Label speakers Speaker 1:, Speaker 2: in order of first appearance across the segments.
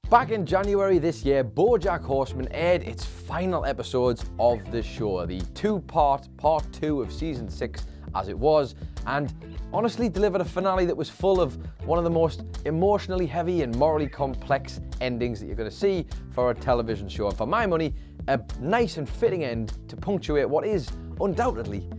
Speaker 1: Back in January this year, BoJack Horseman aired its final episodes of the show, the two-part part 2 of season 6 as it was, and honestly delivered a finale that was full of one of the most emotionally heavy and morally complex endings that you're going to see for a television show. And for my money, a nice and fitting end to punctuate what is undoubtedly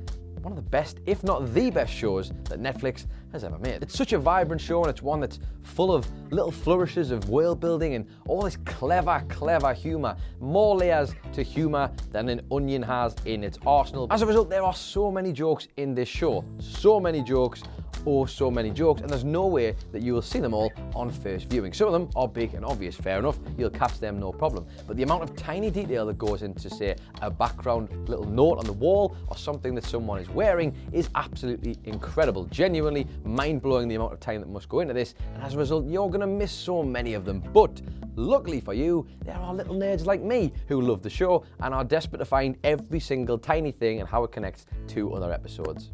Speaker 1: one of the best, if not the best shows that Netflix has ever made. It's such a vibrant show, and it's one that's full of little flourishes of world building and all this clever humour. More layers to humour than an onion has in its arsenal. As a result, there are so many jokes in this show. So many jokes. Oh, so many jokes, and there's no way that you will see them all on first viewing. Some of them are big and obvious, fair enough, you'll catch them no problem. But the amount of tiny detail that goes into, say, a background little note on the wall or something that someone is wearing is absolutely incredible. Genuinely mind-blowing the amount of time that must go into this, and as a result, you're gonna miss so many of them. But luckily for you, there are little nerds like me who love the show and are desperate to find every single tiny thing and how it connects to other episodes.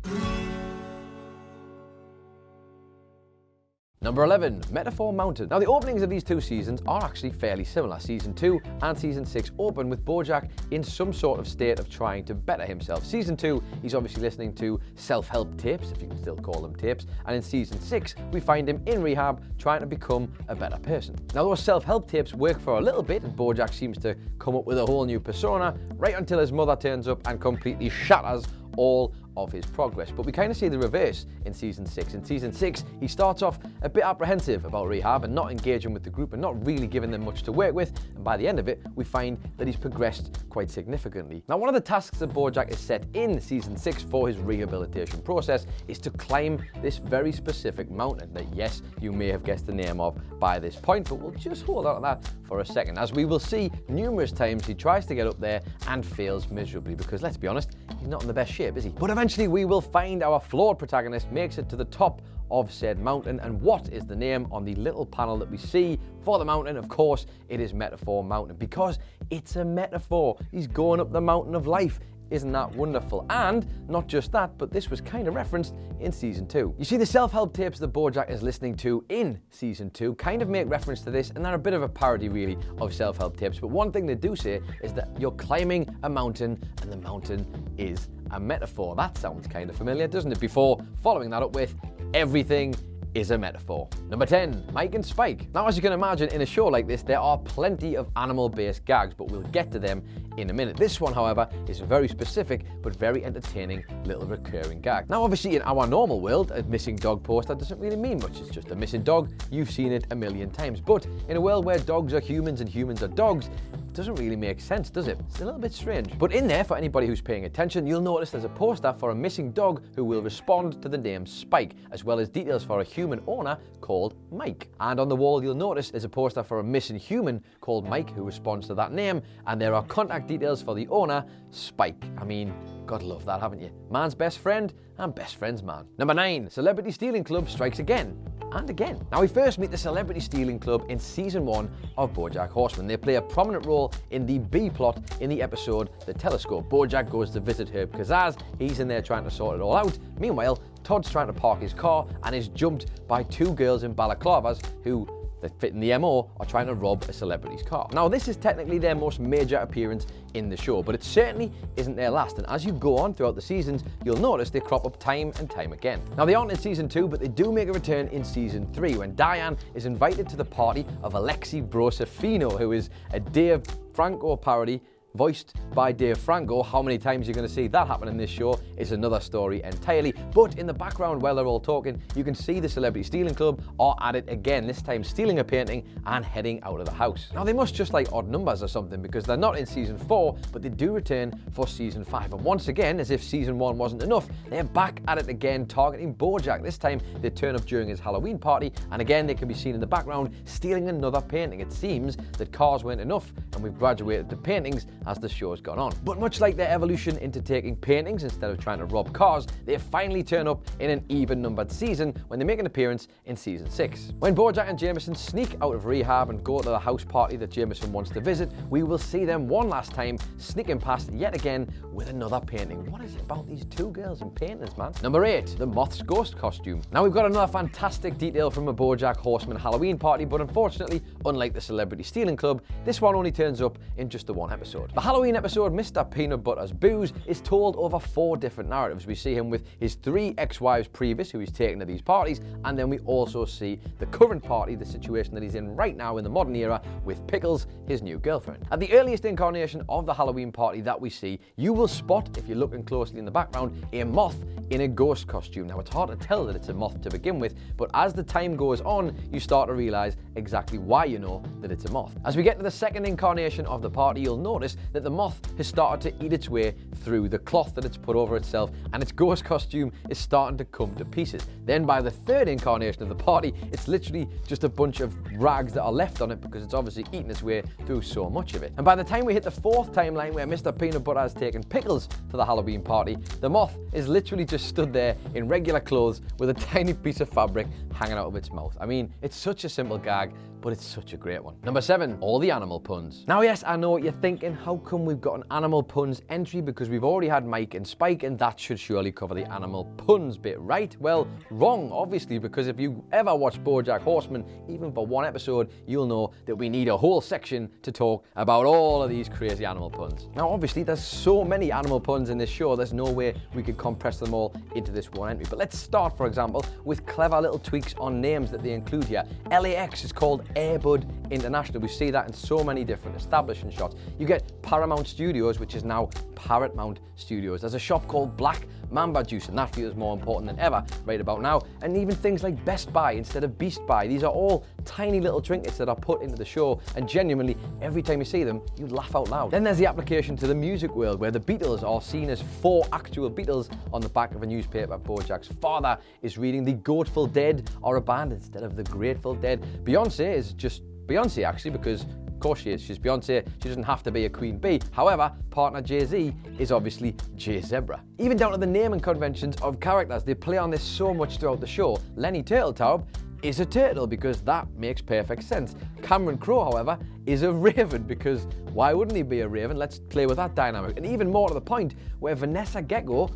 Speaker 1: Number 11, Metaphor Mountain. Now, the openings of these two seasons are actually fairly similar. Season 2 and Season 6 open with BoJack in some sort of state of trying to better himself. Season 2, he's obviously listening to self-help tapes, if you can still call them tapes, and in Season 6, we find him in rehab trying to become a better person. Now, those self-help tapes work for a little bit, and BoJack seems to come up with a whole new persona, right until his mother turns up and completely shatters all of his progress. But we kind of see the reverse in Season 6. In Season 6, he starts off a bit apprehensive about rehab and not engaging with the group and not really giving them much to work with, and by the end of it, we find that he's progressed quite significantly. Now, one of the tasks that BoJack is set in Season 6 for his rehabilitation process is to climb this very specific mountain that, yes, you may have guessed the name of by this point, but we'll just hold on to that for a second, as we will see numerous times he tries to get up there and fails miserably, because let's be honest, he's not in the best shape, is he? But eventually we will find our flawed protagonist makes it to the top of said mountain, and what is the name on the little panel that we see for the mountain? Of course, it is Metaphor Mountain, because it's a metaphor. He's going up the mountain of life. Isn't that wonderful? And not just that, but this was kind of referenced in Season 2. You see, the self-help tapes that BoJack is listening to in Season 2 kind of make reference to this, and they're a bit of a parody, really, of self-help tapes. But one thing they do say is that you're climbing a mountain, and the mountain is a metaphor. That sounds kind of familiar, doesn't it? Before following that up with everything is a metaphor. Number 10, Mike and Spike. Now, as you can imagine, in a show like this, there are plenty of animal-based gags, but we'll get to them in a minute. This one, however, is a very specific but very entertaining little recurring gag. Now, obviously, in our normal world, a missing dog poster doesn't really mean much. It's just a missing dog. You've seen it a million times. But in a world where dogs are humans and humans are dogs, it doesn't really make sense, does it? It's a little bit strange. But in there, for anybody who's paying attention, you'll notice there's a poster for a missing dog who will respond to the name Spike, as well as details for a human owner called Mike. And on the wall, you'll notice there's a poster for a missing human called Mike who responds to that name, and there are contact details for the owner, Spike. I mean, gotta love that, haven't you? Man's best friend and best friend's man. Number 9, Celebrity Stealing Club strikes again and again. Now, we first meet the Celebrity Stealing Club in Season 1 of BoJack Horseman. They play a prominent role in the B plot in the episode The Telescope. BoJack goes to visit Herb Kazaz. He's in there trying to sort it all out. Meanwhile, Todd's trying to park his car and is jumped by two girls in balaclavas who, that fit in the MO, are trying to rob a celebrity's car. Now, this is technically their most major appearance in the show, but it certainly isn't their last, and as you go on throughout the seasons, you'll notice they crop up time and time again. Now, they aren't in Season 2, but they do make a return in Season 3, when Diane is invited to the party of Alexi Brosefino, who is a Dave Franco parody voiced by Dave Franco. How many times you're going to see that happen in this show is another story entirely. But in the background, while they're all talking, you can see the Celebrity Stealing Club are at it again, this time stealing a painting and heading out of the house. Now, they must just like odd numbers or something, because they're not in Season 4, but they do return for Season 5. And once again, as if Season 1 wasn't enough, they're back at it again, targeting BoJack. This time, they turn up during his Halloween party, and again, they can be seen in the background stealing another painting. It seems that cars weren't enough, and we've graduated to paintings, as the show's gone on. But much like their evolution into taking paintings instead of trying to rob cars, they finally turn up in an even-numbered season when they make an appearance in season 6. When BoJack and Jameson sneak out of rehab and go to the house party that Jameson wants to visit, we will see them one last time sneaking past yet again with another painting. What is it about these two girls and paintings, man? Number 8, the Moth's ghost costume. Now we've got another fantastic detail from a BoJack Horseman Halloween party, but unfortunately, unlike the Celebrity Stealing Club, this one only turns up in just the one episode. The Halloween episode, Mr. Peanut Butter's Booze, is told over 4 different narratives. We see him with his 3 ex-wives previous who he's taken to these parties, and then we also see the current party, the situation that he's in right now in the modern era, with Pickles, his new girlfriend. At the earliest incarnation of the Halloween party that we see, you will spot, if you're looking closely in the background, a moth in a ghost costume. Now it's hard to tell that it's a moth to begin with, but as the time goes on, you start to realize exactly why you know that it's a moth. As we get to the second incarnation of the party, you'll notice that the moth has started to eat its way through the cloth that it's put over itself, and its ghost costume is starting to come to pieces. Then by the third incarnation of the party, it's literally just a bunch of rags that are left on it because it's obviously eaten its way through so much of it. And by the time we hit the 4th timeline where Mr. Peanut Butter has taken Pickles to the Halloween party, the moth is literally just stood there in regular clothes with a tiny piece of fabric hanging out of its mouth. I mean, it's such a simple gag, but it's such a great one. Number 7, all the animal puns. Now yes, I know what you're thinking, how come we've got an animal puns entry? Because we've already had Mike and Spike, and that should surely cover the animal puns bit, right? Well, wrong, obviously, because if you ever watch BoJack Horseman, even for one episode, you'll know that we need a whole section to talk about all of these crazy animal puns. Now obviously, there's so many animal puns in this show, there's no way we could compress them all into this one entry. But let's start, for example, with clever little tweaks on names that they include here. LAX is called Airbud International. We see that in so many different establishment shots. You get Paramount Studios, which is now Parrot Mount Studios. There's a shop called Black Mamba Juice, and that feels more important than ever right about now. And even things like Best Buy instead of Beast Buy. These are all tiny little trinkets that are put into the show, and genuinely, every time you see them, you laugh out loud. Then there's the application to the music world, where the Beatles are seen as 4 actual Beatles on the back of a newspaper. BoJack's father is reading The Grateful Dead are a band instead of The Grateful Dead. Beyonce is just Beyonce, actually, because of course she is. She's Beyonce. She doesn't have to be a Queen Bee. However, partner Jay-Z is obviously Jay Zebra. Even down to the naming conventions of characters, they play on this so much throughout the show. Lenny Turtletaub is a turtle because that makes perfect sense. Cameron Crowe, however, is a raven because why wouldn't he be a raven? Let's play with that dynamic. And even more to the point, where Vanessa Gecko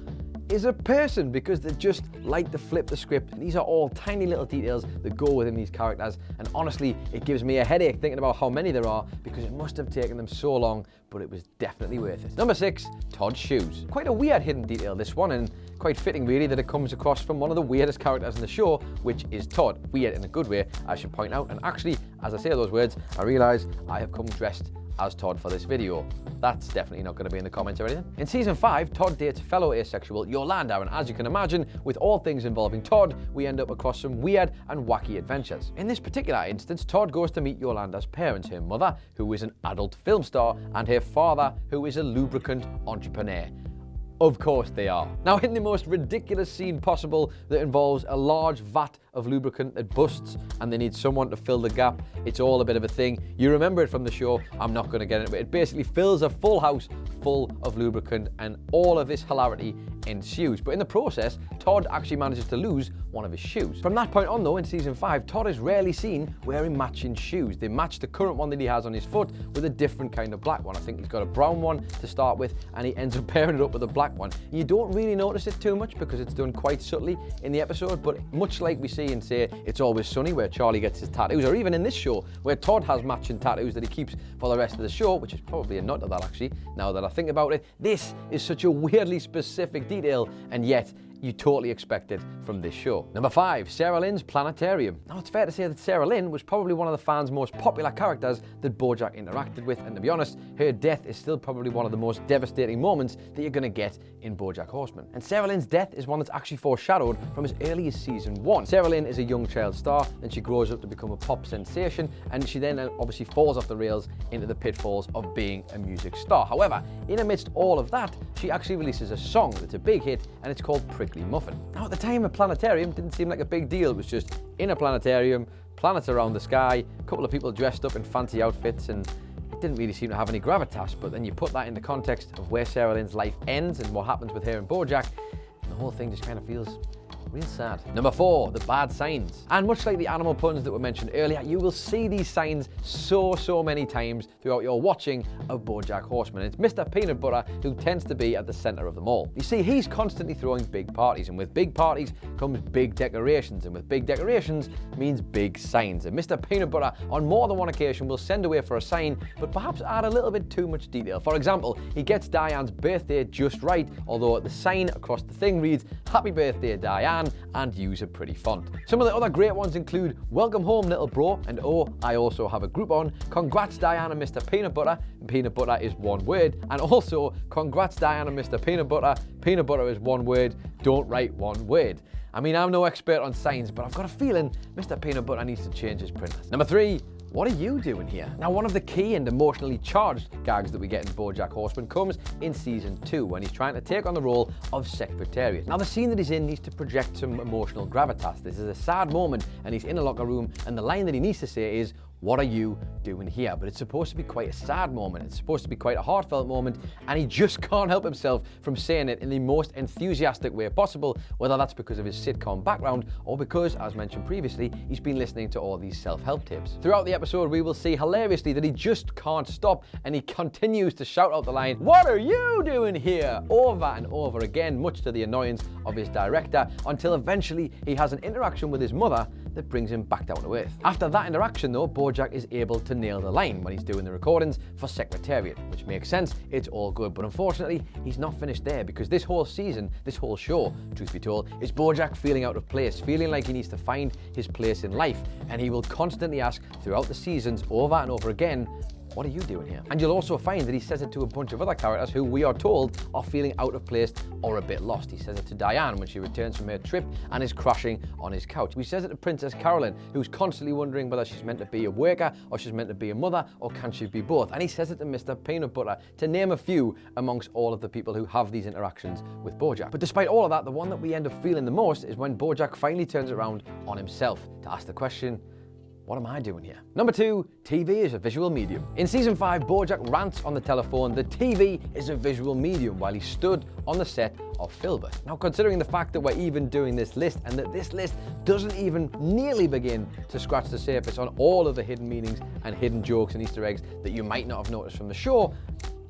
Speaker 1: is a person because they just like to flip the script. And these are all tiny little details that go within these characters, and honestly, it gives me a headache thinking about how many there are because it must have taken them so long, but it was definitely worth it. Number 6, Todd's shoes. Quite a weird hidden detail, this one, and quite fitting really that it comes across from one of the weirdest characters in the show, which is Todd. Weird in a good way, I should point out. And actually, as I say those words, I realise I have come dressed as Todd for this video. That's definitely not going to be in the comments or anything. In season 5, Todd dates fellow asexual Yolanda, and as you can imagine, with all things involving Todd, we end up across some weird and wacky adventures. In this particular instance, Todd goes to meet Yolanda's parents, her mother, who is an adult film star, and her father, who is a lubricant entrepreneur. Of course they are. Now, in the most ridiculous scene possible that involves a large vat of lubricant that busts and they need someone to fill the gap, it's all a bit of a thing. You remember it from the show, I'm not going to get into it. It basically fills a full house full of lubricant and all of this hilarity ensues. But in the process, Todd actually manages to lose one of his shoes. From that point on though, in season 5, Todd is rarely seen wearing matching shoes. They match the current one that he has on his foot with a different kind of black one. I think he's got a brown one to start with, and he ends up pairing it up with a black one. You don't really notice it too much because it's done quite subtly in the episode, but much like we see in, say, It's Always Sunny, where Charlie gets his tattoos, or even in this show, where Todd has matching tattoos that he keeps for the rest of the show, which is probably a nod to that actually, now that I think about it. This is such a weirdly specific detail, and yet you totally expect it from this show. Number 5, Sarah Lynn's Planetarium. Now, it's fair to say that Sarah Lynn was probably one of the fans' most popular characters that BoJack interacted with, and to be honest, her death is still probably one of the most devastating moments that you're going to get in BoJack Horseman. And Sarah Lynn's death is one that's actually foreshadowed from as early as season 1. Sarah Lynn is a young child star, and she grows up to become a pop sensation, and she then obviously falls off the rails into the pitfalls of being a music star. However, in amidst all of that, she actually releases a song that's a big hit, and it's called Prickly Muffin. Now, at the time, a planetarium didn't seem like a big deal. It was just in a planetarium, planets around the sky, a couple of people dressed up in fancy outfits, and it didn't really seem to have any gravitas, but then you put that into context of where Sarah Lynn's life ends and what happens with her and BoJack, and the whole thing just kind of feels real sad. Number 4, the bad signs. And much like the animal puns that were mentioned earlier, you will see these signs so many times throughout your watching of BoJack Horseman. It's Mr. Peanut Butter who tends to be at the center of them all. You see, he's constantly throwing big parties, and with big parties comes big decorations, and with big decorations means big signs. And Mr. Peanut Butter on more than one occasion will send away for a sign, but perhaps add a little bit too much detail. For example, he gets Diane's birthday just right, although the sign across the thing reads, "Happy birthday, Diane," and use a pretty font. Some of the other great ones include "Welcome home, little bro," and "Oh, I also have a group on," "Congrats, Diane and Mr. Peanut Butter," and peanut butter is one word, and also "Congrats, Diane and Mr. Peanut Butter is one word, don't write one word." I mean, I'm no expert on signs, but I've got a feeling Mr. Peanut Butter needs to change his printers. Number 3, what are you doing here? Now, one of the key and emotionally charged gags that we get in BoJack Horseman comes in season 2 when he's trying to take on the role of secretariat. Now, the scene that he's in needs to project some emotional gravitas. This is a sad moment and he's in a locker room, and the line that he needs to say is, "What are you doing here?" But it's supposed to be quite a sad moment. It's supposed to be quite a heartfelt moment, and he just can't help himself from saying it in the most enthusiastic way possible, whether that's because of his sitcom background or because, as mentioned previously, he's been listening to all these self-help tips. Throughout the episode, we will see hilariously that he just can't stop, and he continues to shout out the line, "What are you doing here?" over and over again, much to the annoyance of his director, until eventually he has an interaction with his mother that brings him back down to earth. After that interaction though, BoJack is able to nail the line when he's doing the recordings for Secretariat, which makes sense, it's all good, but unfortunately he's not finished there, because this whole season, this whole show, truth be told, is BoJack feeling out of place, feeling like he needs to find his place in life, and he will constantly ask throughout the seasons over and over again, "What are you doing here?" And you'll also find that he says it to a bunch of other characters who we are told are feeling out of place or a bit lost. He says it to Diane when she returns from her trip and is crashing on his couch. He says it to Princess Carolyn, who's constantly wondering whether she's meant to be a worker or she's meant to be a mother, or can she be both. And he says it to Mr. Peanut Butter, to name a few amongst all of the people who have these interactions with BoJack. But despite all of that, the one that we end up feeling the most is when BoJack finally turns around on himself to ask the question, "What am I doing here?" Number 2, TV is a visual medium. In season 5, BoJack rants on the telephone that TV is a visual medium while he stood on the set of Filbert. Now, considering the fact that we're even doing this list, and that this list doesn't even nearly begin to scratch the surface on all of the hidden meanings and hidden jokes and Easter eggs that you might not have noticed from the show,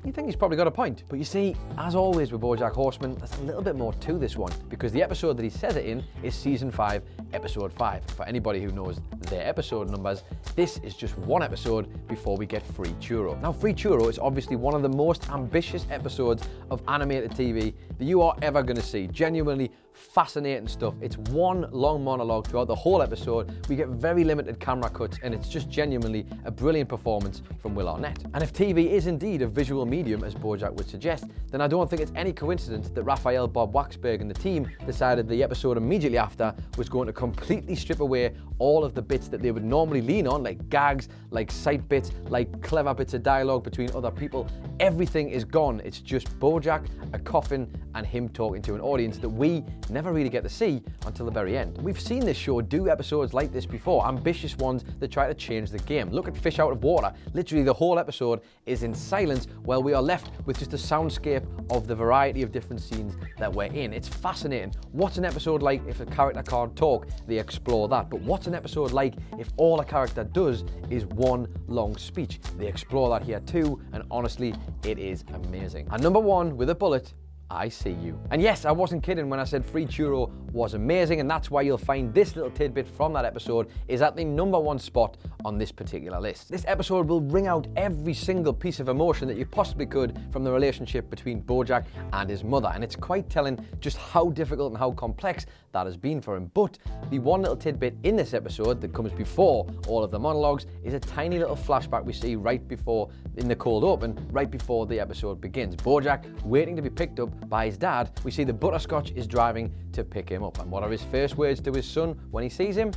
Speaker 1: you think he's probably got a point. But you see, as always with BoJack Horseman, there's a little bit more to this one, because the episode that he says it in is season 5, episode 5. For anybody who knows their episode numbers, this is just one episode before we get Free Churro. Now, Free Churro is obviously one of the most ambitious episodes of animated TV that you are ever going to see. Genuinely fascinating stuff. It's one long monologue throughout the whole episode. We get very limited camera cuts, and it's just genuinely a brilliant performance from Will Arnett. And if TV is indeed a visual medium, as BoJack would suggest, then I don't think it's any coincidence that Raphael Bob Waxberg and the team decided the episode immediately after was going to completely strip away all of the bits that they would normally lean on, like gags, like sight bits, like clever bits of dialogue between other people. Everything is gone. It's just BoJack, a coffin, and him talking to an audience that we never really get to see until the very end. We've seen this show do episodes like this before, ambitious ones that try to change the game. Look at Fish Out of Water. Literally the whole episode is in silence while we are left with just a soundscape of the variety of different scenes that we're in. It's fascinating. What's an episode like if a character can't talk? They explore that. But what's an episode like if all a character does is one long speech? They explore that here too, and honestly, it is amazing. And number 1 with a bullet, I See You. And yes, I wasn't kidding when I said Free Churro was amazing, and that's why you'll find this little tidbit from that episode is at the number 1 spot on this particular list. This episode will bring out every single piece of emotion that you possibly could from the relationship between BoJack and his mother, and it's quite telling just how difficult and how complex that has been for him. But the one little tidbit in this episode that comes before all of the monologues is a tiny little flashback we see right before, in the cold open, right before the episode begins. BoJack waiting to be picked up by his dad. We see that Butterscotch is driving to pick him up, and what are his first words to his son when he sees him?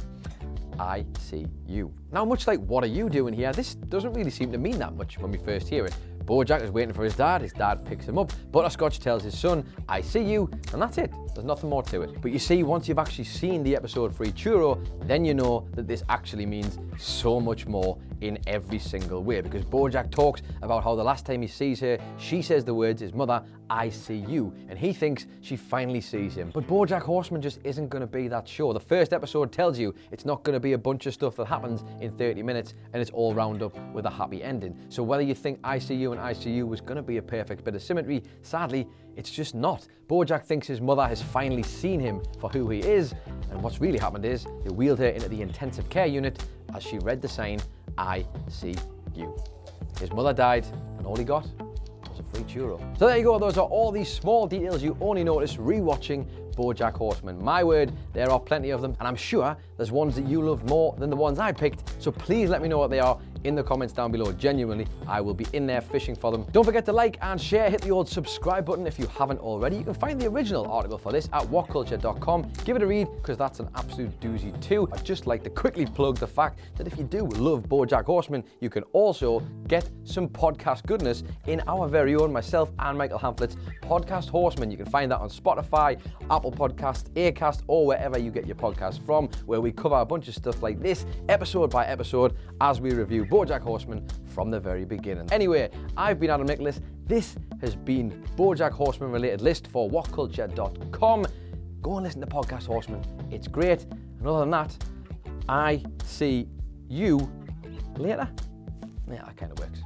Speaker 1: I see you. Now, much like "What are you doing here?" this doesn't really seem to mean that much when we first hear it. BoJack is waiting for his dad picks him up, Butterscotch tells his son, "I see you," and that's it. There's nothing more to it. But you see, once you've actually seen the episode Free Churro, then you know that this actually means so much more in every single way, because BoJack talks about how the last time he sees her, she says the words, his mother, "I see you," and he thinks she finally sees him. But BoJack Horseman just isn't going to be that show. The first episode tells you it's not going to be a bunch of stuff that happens in 30 minutes and it's all round up with a happy ending. So whether you think "I see you" and "I see you" was going to be a perfect bit of symmetry, sadly, it's just not. BoJack thinks his mother has finally seen him for who he is, and what's really happened is they wheeled her into the intensive care unit as she read the sign, "I see you." His mother died, and all he got was a free churro. So there you go, those are all these small details you only notice rewatching BoJack Horseman. My word, there are plenty of them, and I'm sure there's ones that you loved more than the ones I picked, so please let me know what they are in the comments down below. Genuinely, I will be in there fishing for them. Don't forget to like and share, hit the old subscribe button if you haven't already. You can find the original article for this at whatculture.com. Give it a read, because that's an absolute doozy too. I'd just like to quickly plug the fact that if you do love BoJack Horseman, you can also get some podcast goodness in our very own, myself and Michael Hamflett's podcast Horseman. You can find that on Spotify, Apple Podcasts, Acast, or wherever you get your podcasts from, where we cover a bunch of stuff like this, episode by episode, as we review BoJack Horseman from the very beginning. Anyway, I've been Adam Nicholas. This has been BoJack Horseman related list for whatculture.com. Go and listen to podcast Horseman. It's great. And other than that, I see you later. Yeah, that kind of works.